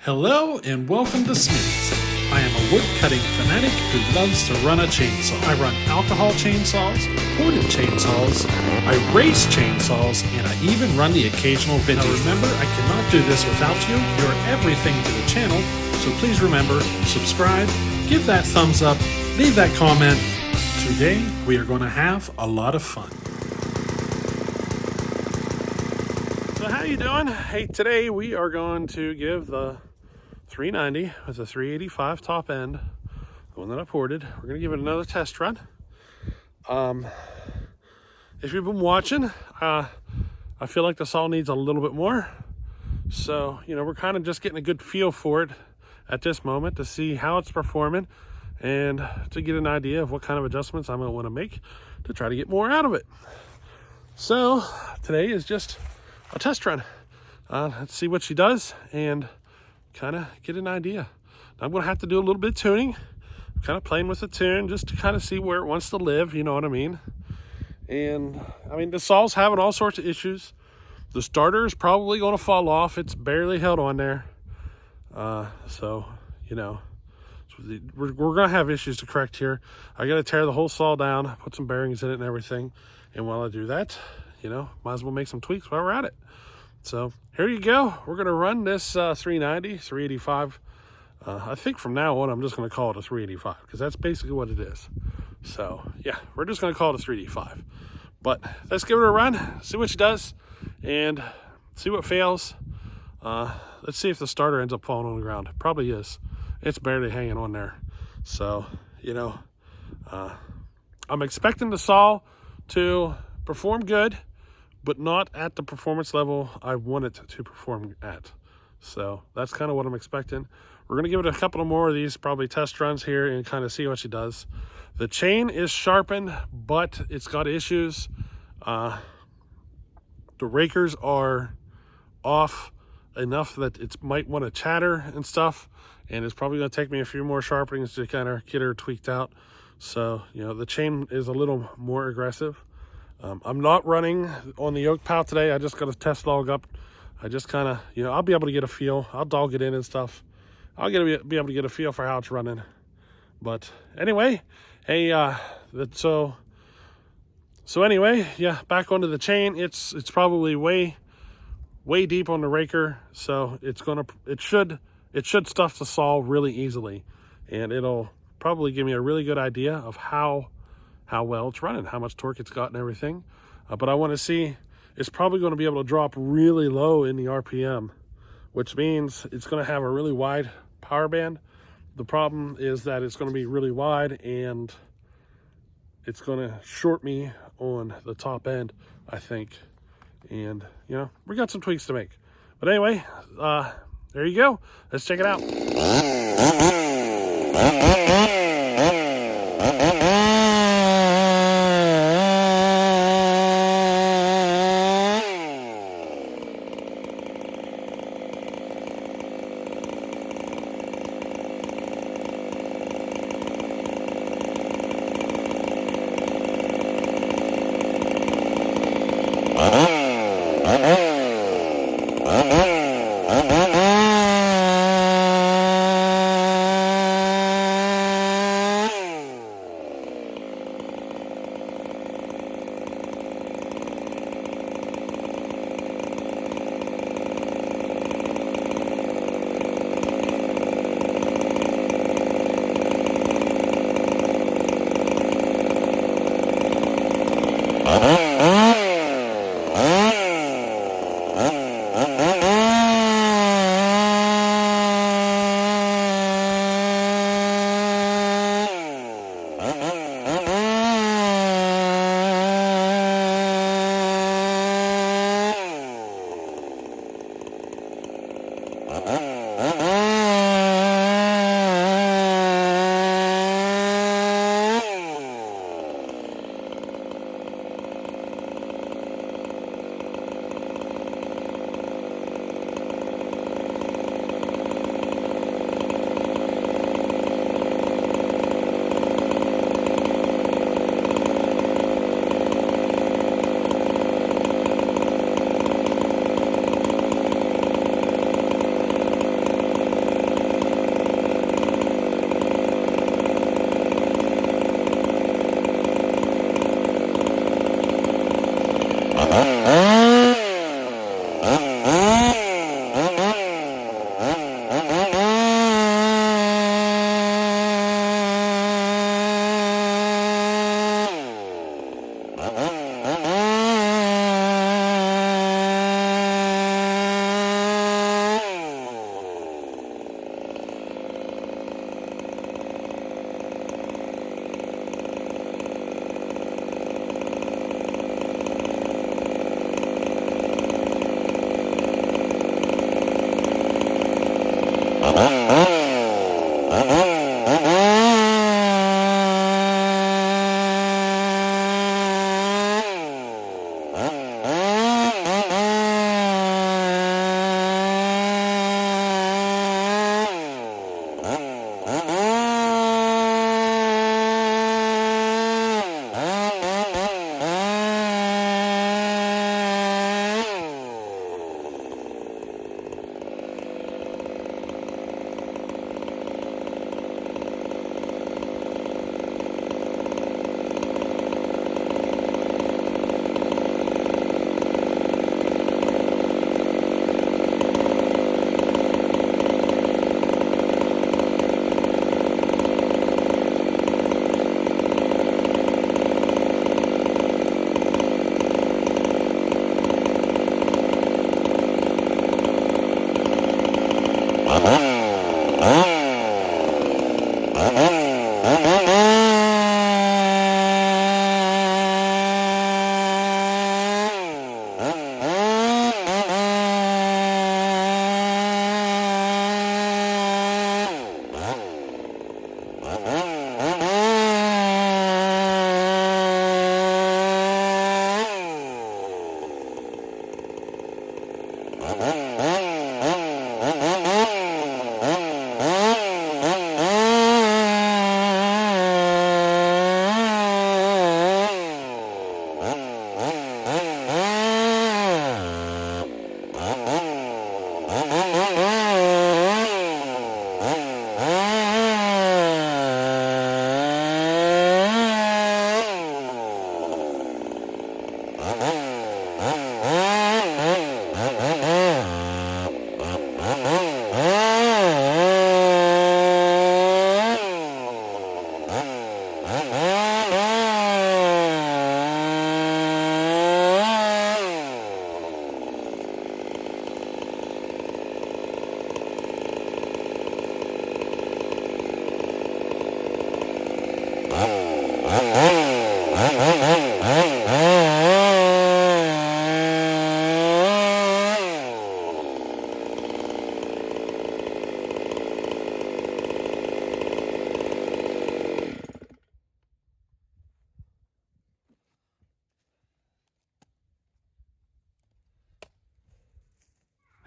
Hello and welcome to Smitty's. I am a wood cutting fanatic who loves to run a chainsaw. I run alcohol chainsaws, ported chainsaws, I race chainsaws, and I even run the occasional vintage. Now remember, I cannot do this without you. You're everything to the channel, so please remember, subscribe, give that thumbs up, leave that comment. Today, we are going to have a lot of fun. So how you doing? Hey, today we are going to give the 390 with a 385 top end, the one that I ported. We're going to give it another test run. If you've been watching, I feel like the saw needs a little bit more. So, we're kind of just getting a good feel for it at this moment to see how it's performing and to get an idea of what kind of adjustments I'm going to want to make to try to get more out of it. So, today is just a test run. Let's see what she does and kind of get an idea. I'm going to have to do a little bit of tuning, kind of playing with the tune just to kind of see where it wants to live, you know what I mean? And the saw's having all sorts of issues. The starter is probably going to fall off. It's barely held on there. So we're going to have issues to correct here. I got to tear the whole saw down, put some bearings in it and everything. And while I do that, might as well make some tweaks while we're at it. So here you go. We're going to run this 390, 385. I think from now on, I'm just going to call it a 385 because that's basically what it is. So yeah, we're just going to call it a 385. But let's give it a run, see what she does, and see what fails. Let's see if the starter ends up falling on the ground. Probably is. It's barely hanging on there. So, I'm expecting the saw to perform good, but not at the performance level I want it to perform at. So that's kind of what I'm expecting. We're going to give it a couple of more of these, probably test runs here, and kind of see what she does. The chain is sharpened, but it's got issues. The rakers are off enough that it might want to chatter and stuff, and it's probably going to take me a few more sharpenings to kind of get her tweaked out. So, the chain is a little more aggressive. I'm not running on the yoke pile today. I just got a test log up. I just kind of, I'll be able to get a feel. I'll dog it in and stuff. I'll be able to get a feel for how it's running. But anyway, hey, so anyway, yeah, back onto the chain. It's probably way deep on the raker, so it should stuff the saw really easily, and it'll probably give me a really good idea of how well it's running, how much torque it's got and everything. But I want to see, it's probably going to be able to drop really low in the RPM, which means it's going to have a really wide power band. The problem is that it's going to be really wide and it's going to short me on the top end, I think. And, we got some tweaks to make. But anyway, there you go. Let's check it out.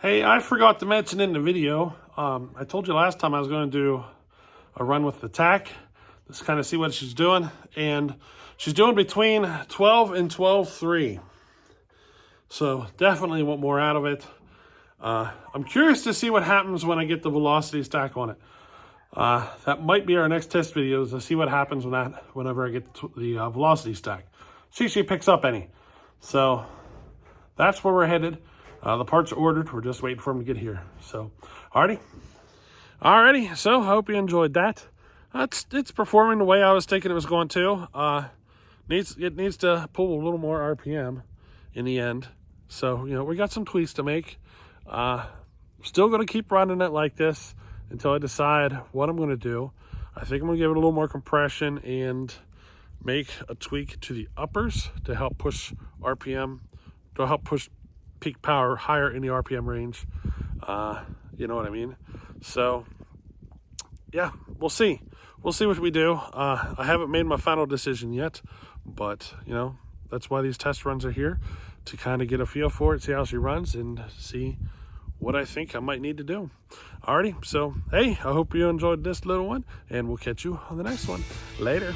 Hey, I forgot to mention in the video, I told you last time I was going to do a run with the tack. Let's kind of see what she's doing. And she's doing between 12 and 12.3. So definitely want more out of it. I'm curious to see what happens when I get the velocity stack on it. That might be our next test video, is to see what happens whenever I get the velocity stack. See if she picks up any. So that's where we're headed. The parts are ordered. We're just waiting for them to get here. So, alrighty. So, I hope you enjoyed that. It's performing the way I was thinking it was going to. It needs to pull a little more RPM in the end. So, we got some tweaks to make. Still going to keep running it like this until I decide what I'm going to do. I think I'm going to give it a little more compression and make a tweak to the uppers to help push RPM, to help push peak power higher in the RPM range. You know what I mean? So yeah, we'll see what we do. I haven't made my final decision yet, but that's why these test runs are here, to kind of get a feel for it, see how she runs, and see what I think I might need to do. Alrighty, so hey, I hope you enjoyed this little one, and we'll catch you on the next one. Later.